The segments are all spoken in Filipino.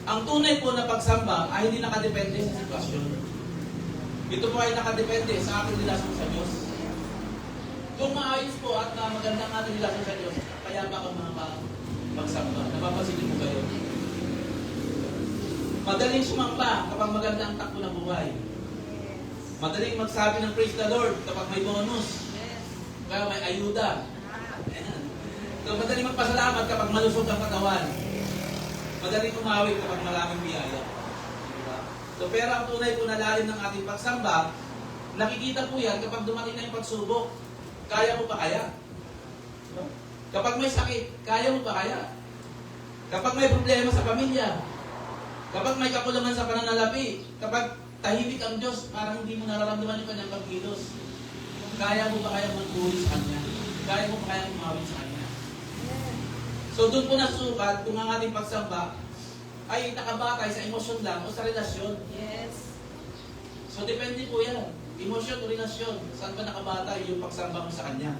Ang tunay po na pagsamba ay hindi nakadepende sa sitwasyon. Ito po ay nakadepende sa ating relasyon sa Diyos. Kung maayos po at magandang ating relasyon sa Diyos, kaya ba ang mga pagsamba? Napapansin niyo po kayo? Madaling sumamba kapag maganda ang takbo ng buhay. Madaling magsabi ng praise the Lord kapag may bonus. Kaya may ayuda. So, madaling magpasalamat kapag malusog ang katawan. Madaling umawit kapag maraming biyaya. Diba? So, pero ang tunay po na lalim ng ating pagsamba, nakikita po yan kapag dumating na yung pagsubok. Kaya mo pa kaya? Kapag may sakit, kaya mo pa kaya? Kapag may problema sa pamilya, kapag may kakulangan sa pananalapi, kapag tahimik ang Diyos, parang hindi mo nararamdaman yung kanyang pagkilos. Kaya mo ba kaya magtuloy sa Kanya? Kaya mo ba kaya umawit sa Kanya? So doon po nasukat kung ang ating pagsamba ay nakabatay sa emosyon lang o sa relasyon. Yes. So depende po yan. Emosyon o relasyon. Saan ba nakabatay yung pagsamba mo sa Kanya?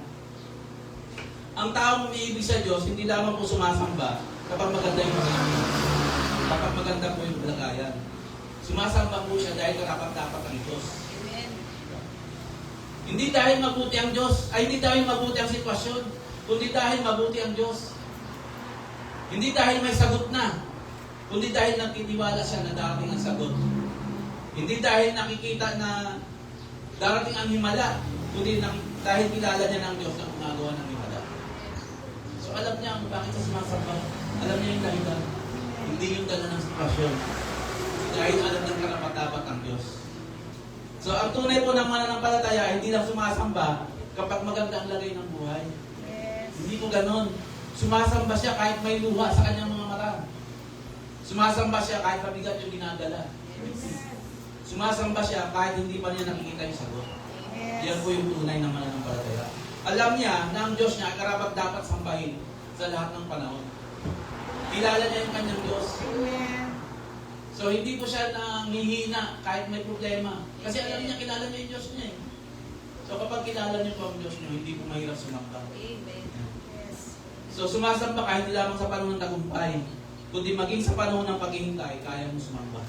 Ang taong umiibig sa Diyos, hindi lamang po sumasamba kapag maganda yung pagkakita. Kapag maganda po yung kalagayan. Sumasamba po siya dahil karapat-dapat ang Diyos. Amen. Hindi dahil mabuti ang Diyos, ay hindi dahil mabuti ang sitwasyon, kundi dahil mabuti ang Diyos. Hindi dahil may sagot na, kundi dahil nagtitiwala siya na darating ang sagot. Hindi dahil nakikita na darating ang himala, kundi dahil kilala niya ng Diyos na gumagawa ng himala. So alam niya kung bakit siya sumasamba. Alam niya yung dahilan. Hindi yung dala ng sitwasyon. Dahil alam ng karapat-dapat ang Diyos. So ang tunay po ng mananampalataya, hindi lang sumasamba kapag maganda ang lagay ng buhay. Yes. Hindi po ganon. Sumasamba siya kahit may luha sa kanyang mga mata. Sumasamba siya kahit mabigat yung ginagala. Sumasamba siya kahit hindi pa niya nakikita yung sagot. Yes. Yan po yung tunay ng mananampalataya. Alam niya na ang Diyos niya ay karapat-dapat sambahin sa lahat ng panahon. Kilala niya yung kanyang Diyos. Amen. So, hindi po siya nanghihina kahit may problema. Kasi alam niya, kilala niya yung Diyos niya eh. So, kapag kilala niyo po ang Diyos niyo, hindi po mahirap sumamba. Amen. Yes. So, sumasamba ka hindi lamang sa panahon ng tagumpay, kundi maging sa panahon ng paghihintay, kaya mo sumamba.